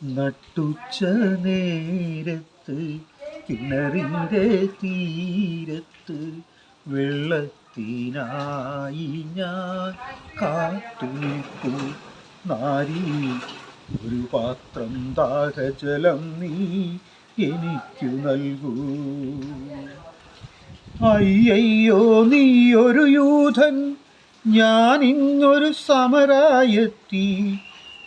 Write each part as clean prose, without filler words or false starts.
നട്ടുച്ച നേരത്ത് കിണറിൻ്റെ തീരത്ത് വെള്ളത്തിനായി ഞാൻ കാത്തുനിൽപ്പു നാരി, ഒരു പാത്രം ദാഹജലം നീ എനിക്കു നൽകൂ. അയ്യയ്യോ നീയൊരു യൂഥൻ, ഞാനിങ്ങൊരു സമരായെത്തി.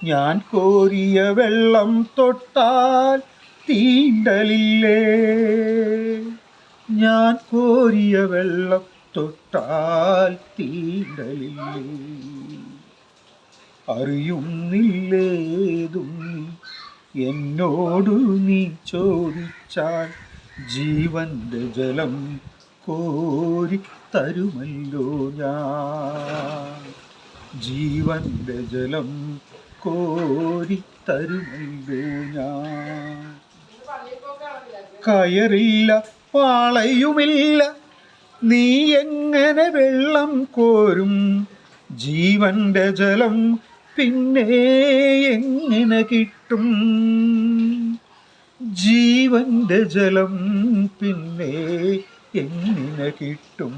ഞാൻ കോരിയ വെള്ളം തൊട്ടാൽ തീണ്ടലില്ലേ, ഞാൻ കോരിയ വെള്ളം തൊട്ടാൽ തീണ്ടലില്ലേ. അറിയുന്നില്ലേതും നീ എന്നോടു നീ ചോദിച്ചാൽ ജീവന്റെ ജലം കോരി തരുമല്ലോ ഞാൻ, ജീവന്റെ ജലം കോരി തരുമല്ലോ ഞാൻ. കയറില്ല പാളയുമില്ല, നീ എങ്ങനെ വെള്ളം കോരും? ജീവന്റെ ജലം പിന്നെ എങ്ങനെ കിട്ടും? ജീവന്റെ ജലം പിന്നെ എങ്ങനെ കിട്ടും?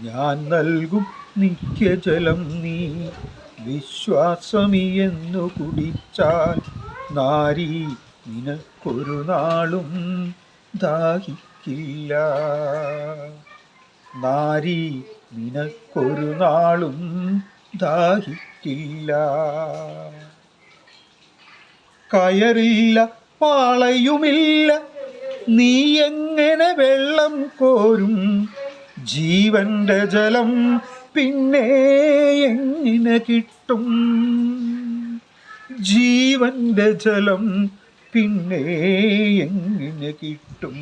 ഞാൻ നൽകും നിത്യജലം നീ വിശ്വാസമിയെന്നു കുടിച്ചാൽ നാരി, നിനക്കൊരു നാളും ദാഹിക്കില്ല. നാരി, നിനക്കൊരു നാളും ദാഹിക്കില്ല. കയറില്ല പാളയുമില്ല, നീ എങ്ങനെ വെള്ളം കോരും? ജീവന്റെ ജലം പിന്നെ എങ്ങനെ കിട്ടും? ജീവന്റെ ജലം പിന്നെ എങ്ങനെ കിട്ടും?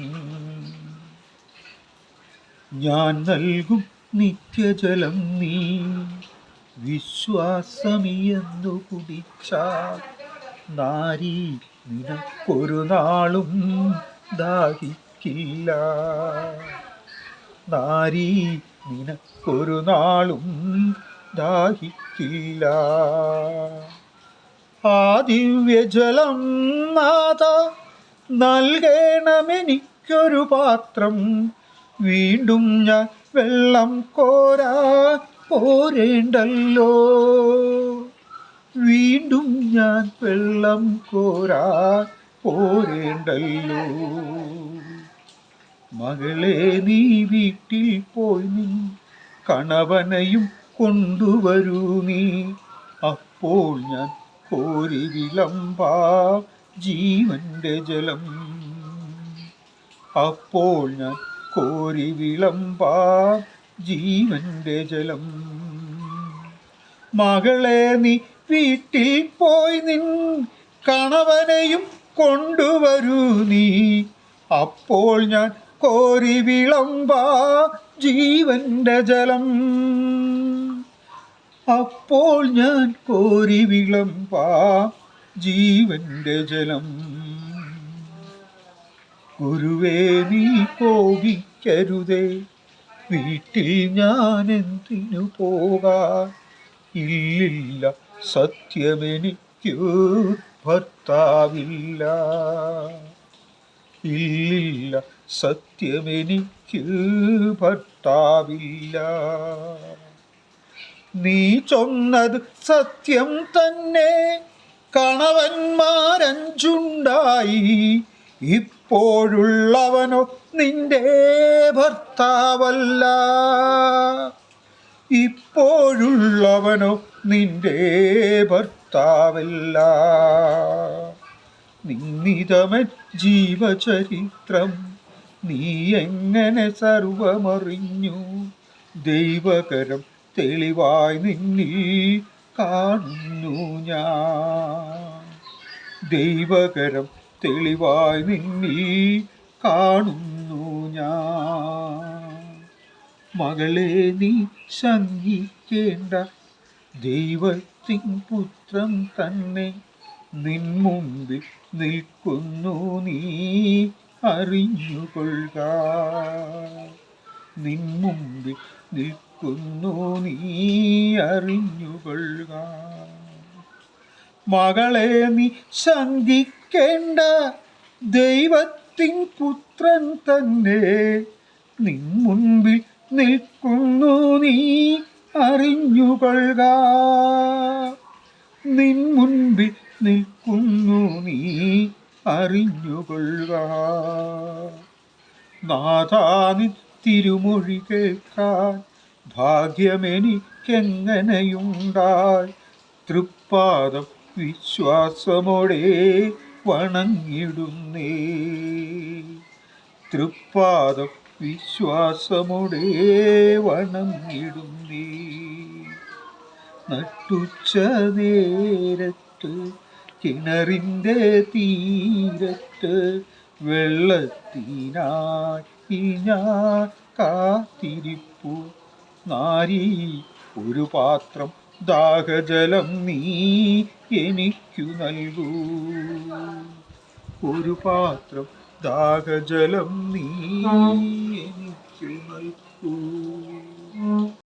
ഞാൻ നൽകും നിത്യജലം നീ വിശ്വാസമിയെന്നു കുടിച്ചാൽ നാരി, നിനക്കൊരു നാളും ദാഹിക്കില്ല. നാരി, നിനക്കൊരു നാളും ദാഹിക്കില്ല. ആ ദിവ്യജലം നാഥ നൽകണമെനിക്കൊരു പാത്രം, വീണ്ടും ഞാൻ വെള്ളം കോരാ പോരേണ്ടല്ലോ. വീണ്ടും ഞാൻ വെള്ളം കോരാ പോരേണ്ടല്ലോ. മകളെ നീ വീട്ടിൽ പോയി നീ കണവനെയും കൊണ്ടുവരൂ നീ, അപ്പോൾ ഞാൻ കോരി വിളമ്പാ ജീവന്റെ ജലം. അപ്പോൾ ഞാൻ കോരി വിളമ്പാ ജീവന്റെ ജലം. മകളെ നീ വീട്ടിൽ പോയി നിൻ കണവനെയും കൊണ്ടുവരൂ നീ, അപ്പോൾ ഞാൻ കോരി വിളമ്പാ ജീവന്റെ ജലം. അപ്പോൾ ഞാൻ കോരി വിളമ്പാ ജീവന്റെ ജലം. ഗുരുവേ നീ കോപിക്കരുതേ, വീട്ടിൽ ഞാൻ എന്തിനു പോകാൻ? ഇല്ലില്ല സത്യമെനിക്കു ഭർത്താവില്ല. ഇല്ലില്ല സത്യമെനിക്ക് ഭർത്താവില്ല. നീ ചൊന്നത് സത്യം തന്നെ, കണവന്മാരഞ്ചുണ്ടായി. ഇപ്പോഴുള്ളവനോ നിന്റെ ഭർത്താവല്ല. ഇപ്പോഴുള്ളവനോ നിന്റെ ഭർത്താവല്ല. നിന്നിതമൻ ജീവചരിത്രം നീ എങ്ങനെ സർവമറിഞ്ഞു? ദൈവകരം തെളിവായി നിന്നിൽ കാണുന്നു ഞാൻ. ദൈവകരം തെളിവായി നിന്നിൽ കാണുന്നു ഞാൻ. മകളെ നീ ശങ്കിക്കേണ്ട, ദൈവത്തിൻ പുത്രൻ തന്നെ നിൻ മുമ്പിൽ നിൽക്കുന്നു നീ അറിഞ്ഞുകൊള്ളുക. നിൻ മുമ്പിൽ നിൽക്കുന്നു നീ അറിഞ്ഞുകൊള്ളുക. മകളെ നീ ശങ്കിക്കേണ്ട, ദൈവത്തിൻ പുത്രൻ തന്നെ നിൻ മുൻപിൽ നിൽക്കുന്നു, നീ അറിഞ്ഞുകൊള്ളുക. നിൻ മുൻപിൽ നിൽക്കുന്നു, നീ അറിഞ്ഞുകൊള്ളുക. നാഥാനിൻ തിരുമൊഴി കേൾക്കാൻ ഭാഗ്യമെനിക്കെങ്ങനെയുണ്ടായി. തൃപ്പാദം വിശ്വാസമോടെ വണങ്ങിടുന്നേ. തൃപ്പാദം വിശ്വാസമോടെ വണങ്ങിടുന്നേ. നട്ടുച്ച നേരത്ത് കിണറിൻ്റെ തീരത്ത് വെള്ളത്തിനായി ഞാൻ കാത്തിരിപ്പു. നാരി, ഒരു പാത്രം ദാഹജലം നീ എനിക്കു നൽകൂ. ഒരു പാത്രം ദാഹജലം നീ എനിക്കു നൽകൂ.